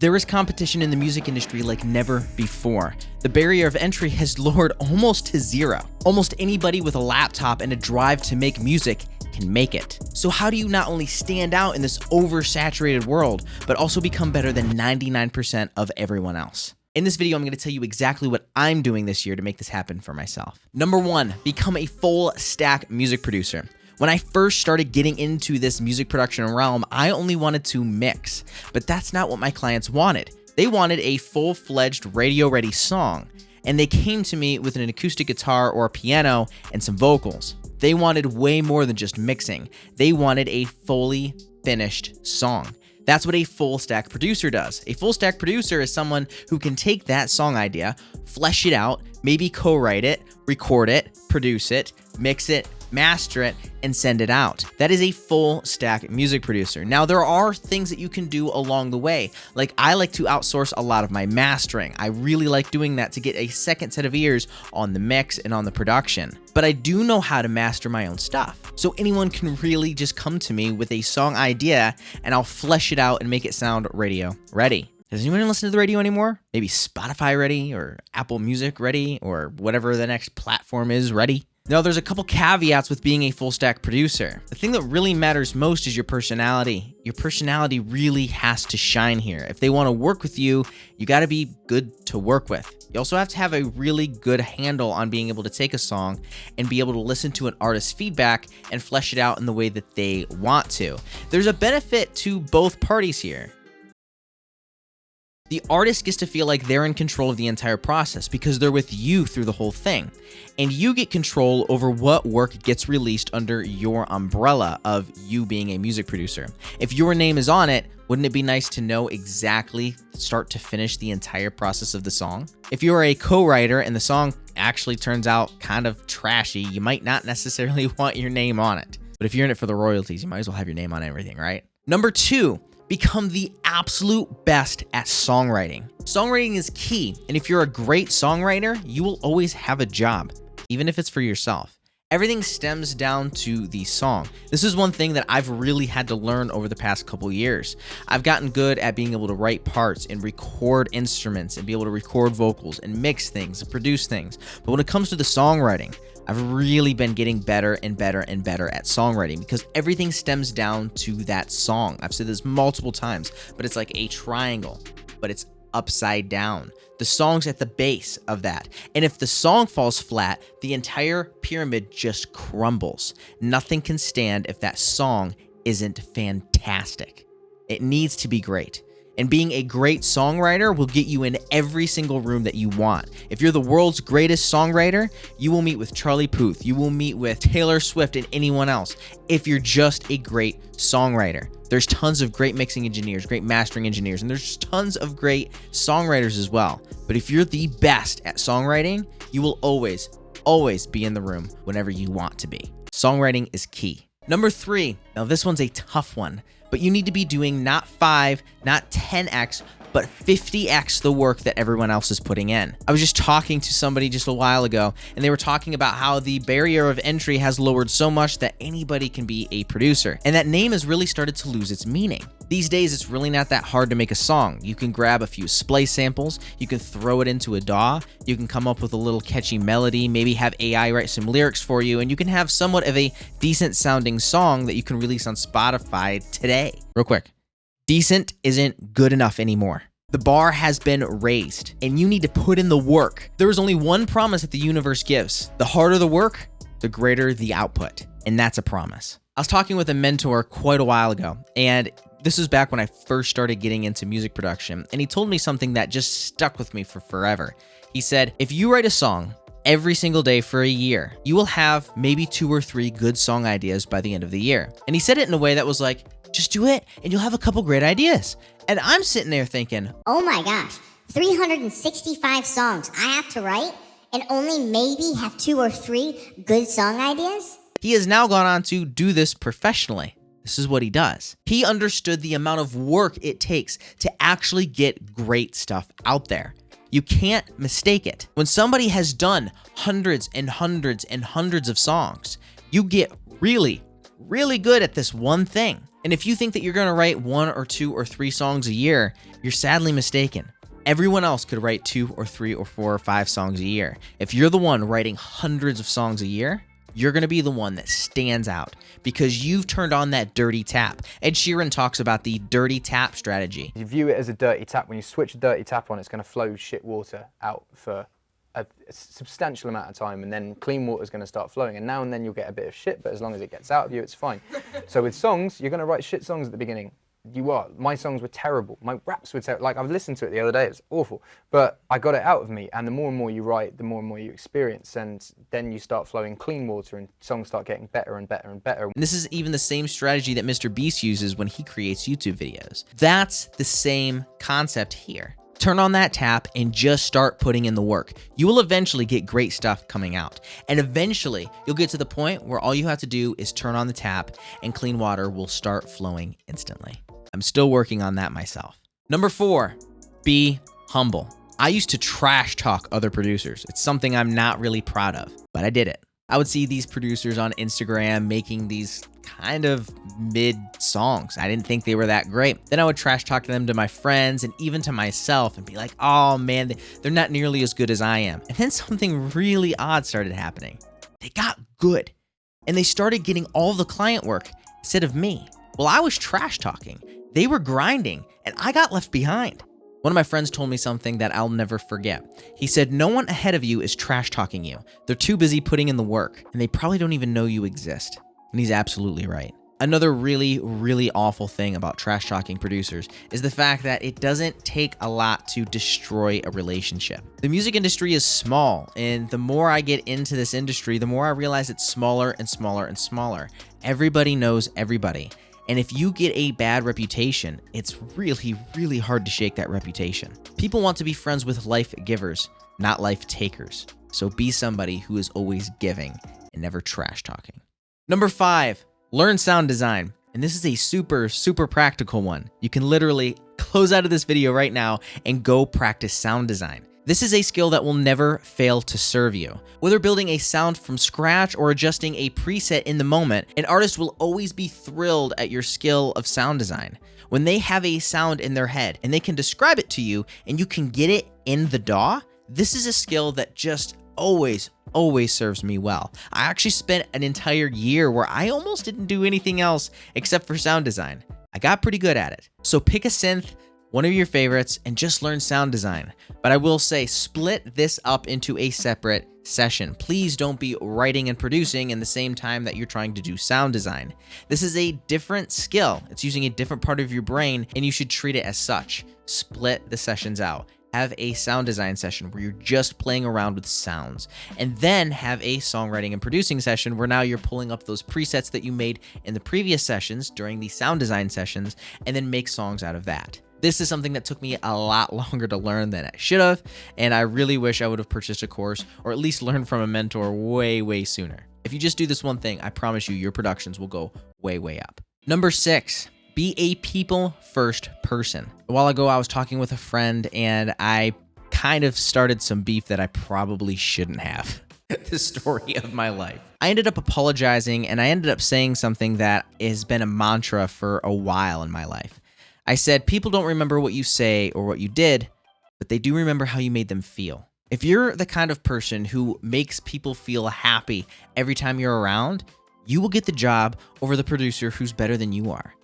There is competition in the music industry like never before. The barrier of entry has lowered almost to zero. Almost anybody with a laptop and a drive to make music can make it. So how do you not only stand out in this oversaturated world, but also become better than 99% of everyone else? In this video, I'm going to tell you exactly what I'm doing this year to make this happen for myself. Number one, become a full stack music producer. When I first started getting into this music production realm, I only wanted to mix, but that's not what my clients wanted. They wanted a full-fledged radio-ready song, and they came to me with an acoustic guitar or a piano and some vocals. They wanted way more than just mixing. They wanted a fully finished song. That's what a full stack producer does. A full stack producer is someone who can take that song idea, flesh it out, maybe co-write it, record it, produce it, mix it, master it, and send it out. That is a full stack music producer. Now, there are things that you can do along the way. Like, I like to outsource a lot of my mastering. I really like doing that to get a second set of ears on the mix and on the production. But I do know how to master my own stuff. So anyone can really just come to me with a song idea and I'll flesh it out and make it sound radio ready. Does anyone listen to the radio anymore? Maybe Spotify ready, or Apple Music ready, or whatever the next platform is ready? Now, there's a couple caveats with being a full stack producer. The thing that really matters most is your personality. Your personality really has to shine here. If they want to work with you, you got to be good to work with. You also have to have a really good handle on being able to take a song and be able to listen to an artist's feedback and flesh it out in the way that they want to. There's a benefit to both parties here. The artist gets to feel like they're in control of the entire process because they're with you through the whole thing. And you get control over what work gets released under your umbrella of you being a music producer. If your name is on it, wouldn't it be nice to know exactly start to finish the entire process of the song? If you're a co-writer and the song actually turns out kind of trashy, you might not necessarily want your name on it. But if you're in it for the royalties, you might as well have your name on everything, right? Number two, become the absolute best at songwriting. Songwriting is key, and if you're a great songwriter, you will always have a job, even if it's for yourself. Everything stems down to the song. This is one thing that I've really had to learn over the past couple years. I've gotten good at being able to write parts and record instruments and be able to record vocals and mix things and produce things. But when it comes to the songwriting, I've really been getting better and better and better at songwriting because everything stems down to that song. I've said this multiple times, but it's like a triangle, but it's upside down. The song's at the base of that. And if the song falls flat, the entire pyramid just crumbles. Nothing can stand if that song isn't fantastic. It needs to be great. And being a great songwriter will get you in every single room that you want. If you're the world's greatest songwriter, you will meet with Charlie Puth, you will meet with Taylor Swift and anyone else. If you're just a great songwriter, there's tons of great mixing engineers, great mastering engineers, and there's tons of great songwriters as well. But if you're the best at songwriting, you will always be in the room whenever you want to be. Songwriting is key. Number three, now this one's a tough one, but you need to be doing not 5, not 10x, but 50x the work that everyone else is putting in. I was just talking to somebody just a while ago, and they were talking about how the barrier of entry has lowered so much that anybody can be a producer. And that name has really started to lose its meaning. These days, it's really not that hard to make a song. You can grab a few splice samples, you can throw it into a DAW, you can come up with a little catchy melody, maybe have AI write some lyrics for you, and you can have somewhat of a decent sounding song that you can release on Spotify today. Real quick. Decent isn't good enough anymore. The bar has been raised, and you need to put in the work. There is only one promise that the universe gives. The harder the work, the greater the output. And that's a promise. I was talking with a mentor quite a while ago, and this was back when I first started getting into music production, and he told me something that just stuck with me for forever. He said, if you write a song every single day for a year, you will have maybe 2 or 3 good song ideas by the end of the year. And he said it in a way that was like, just do it and you'll have a couple great ideas. And I'm sitting there thinking, oh my gosh, 365 songs I have to write and only maybe have 2 or 3 good song ideas? He has now gone on to do this professionally. This is what he does. He understood the amount of work it takes to actually get great stuff out there. You can't mistake it. When somebody has done hundreds and hundreds and hundreds of songs, you get really good at this one thing. And if you think that you're going to write 1 or 2 or 3 songs a year, you're sadly mistaken. Everyone else could write 2 or 3 or 4 or 5 songs a year. If you're the one writing hundreds of songs a year, you're going to be the one that stands out because you've turned on that dirty tap. Ed Sheeran talks about the dirty tap strategy. You view it as a dirty tap. When you switch a dirty tap on, it's going to flow shit water out for a substantial amount of time, and then clean water is going to start flowing. And now and then you'll get a bit of shit, but as long as it gets out of you, it's fine. So with songs, you're going to write shit songs at the beginning. You are. My songs were terrible. My raps were terrible. Like, I listened to it the other day. It was awful. But I got it out of me. And the more and more you write, the more and more you experience. And then you start flowing clean water and songs start getting better and better and better. And this is even the same strategy that Mr. Beast uses when he creates YouTube videos. That's the same concept here. Turn on that tap and just start putting in the work. You will eventually get great stuff coming out. And eventually, you'll get to the point where all you have to do is turn on the tap and clean water will start flowing instantly. I'm still working on that myself. Number 4, be humble. I used to trash talk other producers. It's something I'm not really proud of, but I did it. I would see these producers on Instagram making these kind of mid songs. I didn't think they were that great. Then I would trash talk them to my friends and even to myself and be like, oh man, they're not nearly as good as I am. And then something really odd started happening. They got good and they started getting all the client work instead of me. Well, I was trash talking. They were grinding and I got left behind. One of my friends told me something that I'll never forget. He said, no one ahead of you is trash talking you. They're too busy putting in the work and they probably don't even know you exist. And he's absolutely right. Another really, really awful thing about trash talking producers is the fact that it doesn't take a lot to destroy a relationship. The music industry is small, and the more I get into this industry, the more I realize it's smaller and smaller and smaller. Everybody knows everybody. And if you get a bad reputation, it's really, really hard to shake that reputation. People want to be friends with life givers, not life takers. So be somebody who is always giving and never trash talking. Number 5, learn sound design. And this is a super, super practical one. You can literally close out of this video right now and go practice sound design. This is a skill that will never fail to serve you. Whether building a sound from scratch or adjusting a preset in the moment, an artist will always be thrilled at your skill of sound design. When they have a sound in their head and they can describe it to you and you can get it in the DAW, this is a skill that just always serves me well. I actually spent an entire year where I almost didn't do anything else except for sound design. I got pretty good at it. So pick a synth, one of your favorites, and just learn sound design. But I will say, split this up into a separate session. Please don't be writing and producing in the same time that you're trying to do sound design. This is a different skill. It's using a different part of your brain, and you should treat it as such. Split the sessions out. Have a sound design session where you're just playing around with sounds, and then have a songwriting and producing session where now you're pulling up those presets that you made in the previous sessions during the sound design sessions, and then make songs out of that. This is something that took me a lot longer to learn than I should have, and I really wish I would have purchased a course or at least learned from a mentor way sooner. If you just do this one thing, I promise you your productions will go way up. Number 6, be a people-first person. A while ago, I was talking with a friend, and I kind of started some beef that I probably shouldn't have. The story of my life. I ended up apologizing, and I ended up saying something that has been a mantra for a while in my life. I said, people don't remember what you say or what you did, but they do remember how you made them feel. If you're the kind of person who makes people feel happy every time you're around, you will get the job over the producer who's better than you are.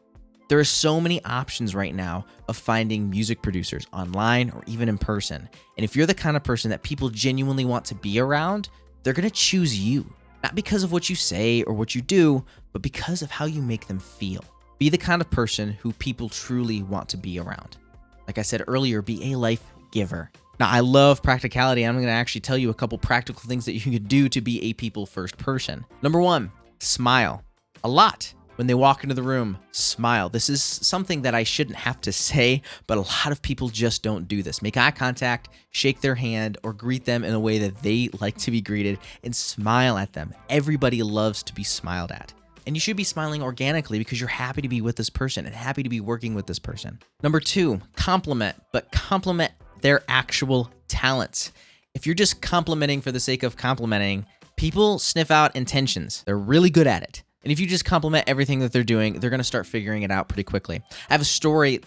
There are so many options right now of finding music producers online or even in person. And if you're the kind of person that people genuinely want to be around, they're going to choose you. Not because of what you say or what you do, but because of how you make them feel. Be the kind of person who people truly want to be around. Like I said earlier, be a life giver. Now, I love practicality. I'm going to actually tell you a couple practical things that you can do to be a people-first person. Number 1, smile. A lot. When they walk into the room, smile. This is something that I shouldn't have to say, but a lot of people just don't do this. Make eye contact, shake their hand, or greet them in a way that they like to be greeted, and smile at them. Everybody loves to be smiled at. And you should be smiling organically because you're happy to be with this person and happy to be working with this person. Number 2, compliment, but compliment their actual talents. If you're just complimenting for the sake of complimenting, people sniff out intentions. They're really good at it. And if you just compliment everything that they're doing, they're going to start figuring it out pretty quickly. I have a story.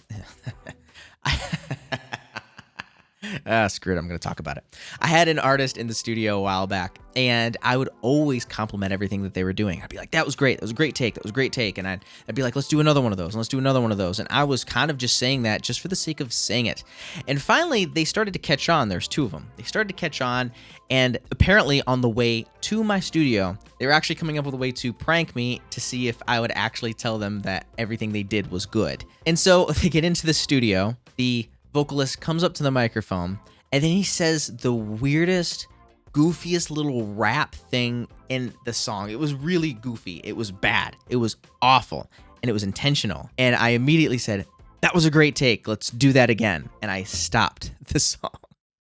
Screw it, I'm going to talk about it. I had an artist in the studio a while back, and I would always compliment everything that they were doing. I'd be like, that was great. That was a great take. That was a great take. And I'd be like, let's do another one of those. And let's do another one of those. And I was kind of just saying that just for the sake of saying it. And finally, they started to catch on. There's two of them. They started to catch on, and apparently on the way to my studio, they were actually coming up with a way to prank me to see if I would actually tell them that everything they did was good. And so they get into the studio. The vocalist comes up to the microphone, and then he says the weirdest, goofiest little rap thing in the song. It was really goofy. It was bad. It was awful, and it was intentional. And I immediately said, that was a great take. Let's do that again. And I stopped the song.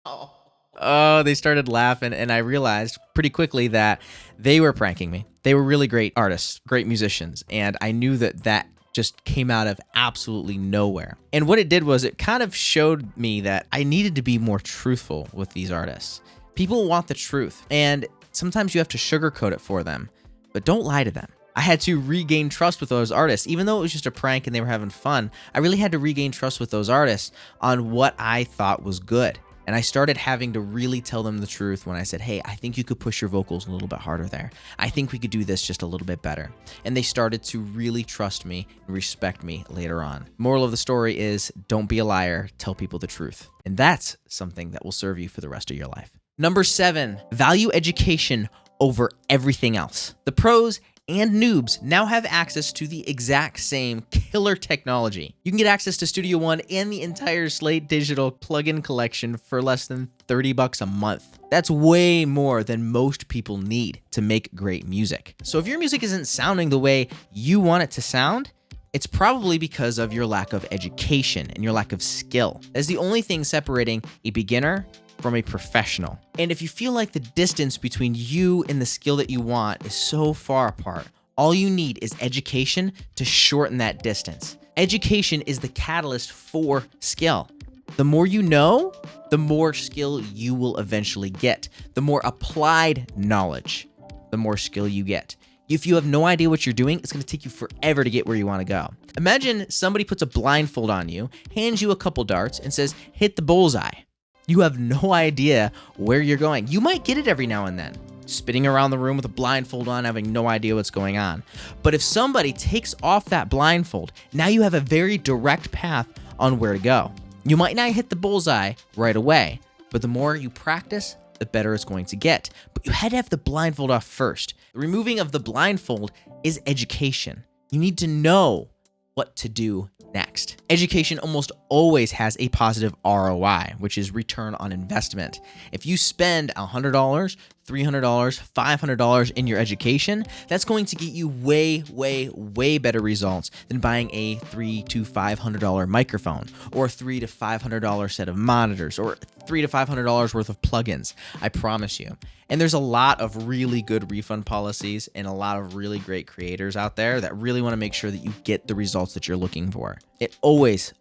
Oh, they started laughing, and I realized pretty quickly that they were pranking me. They were really great artists, great musicians, and I knew that just came out of absolutely nowhere. And what it did was it kind of showed me that I needed to be more truthful with these artists. People want the truth, and sometimes you have to sugarcoat it for them, but don't lie to them. I had to regain trust with those artists. Even though it was just a prank and they were having fun, I really had to regain trust with those artists on what I thought was good. And I started having to really tell them the truth when I said, hey, I think you could push your vocals a little bit harder there. I think we could do this just a little bit better. And they started to really trust me and respect me later on. Moral of the story is, don't be a liar, tell people the truth. And that's something that will serve you for the rest of your life. Number 7, value education over everything else. The pros and noobs now have access to the exact same killer technology. You can get access to Studio One and the entire Slate digital plugin collection for less than $30 a month. That's way more than most people need to make great music. So if your music isn't sounding the way you want it to sound, it's probably because of your lack of education and your lack of skill. That's the only thing separating a beginner from a professional. And if you feel like the distance between you and the skill that you want is so far apart, all you need is education to shorten that distance. Education is the catalyst for skill. The more you know, the more skill you will eventually get. The more applied knowledge, the more skill you get. If you have no idea what you're doing, it's going to take you forever to get where you want to go. Imagine somebody puts a blindfold on you, hands you a couple darts, and says, hit the bullseye. You have no idea where you're going. You might get it every now and then, spinning around the room with a blindfold on, having no idea what's going on. But if somebody takes off that blindfold, now you have a very direct path on where to go. You might not hit the bullseye right away, but the more you practice, the better it's going to get. But you had to have the blindfold off first. The removing of the blindfold is education. You need to know what to do next. Education almost always has a positive ROI, which is return on investment. If you spend $100, $300, $500 in your education, that's going to get you way, way, way better results than buying a $300 to $500 microphone, or a $300 to $500 set of monitors, or $300 to $500 worth of plugins. I promise you. And there's a lot of really good refund policies and a lot of really great creators out there that really want to make sure that you get the results that you're looking for. It always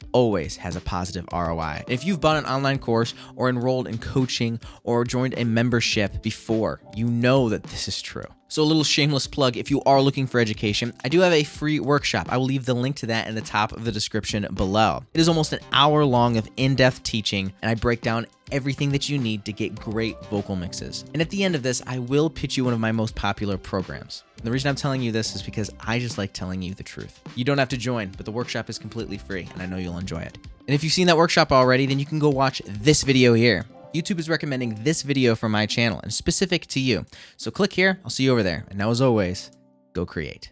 has a positive ROI. If you've bought an online course or enrolled in coaching or joined a membership before, you know that this is true. So a little shameless plug, if you are looking for education, I do have a free workshop. I will leave the link to that in the top of the description below. It is almost an hour long of in-depth teaching, and I break down everything that you need to get great vocal mixes. And at the end of this, I will pitch you one of my most popular programs. And the reason I'm telling you this is because I just like telling you the truth. You don't have to join, but the workshop is completely free, and I know you'll enjoy it. And if you've seen that workshop already, then you can go watch this video here. YouTube is recommending this video from my channel and specific to you. So click here, I'll see you over there. And now as always, go create.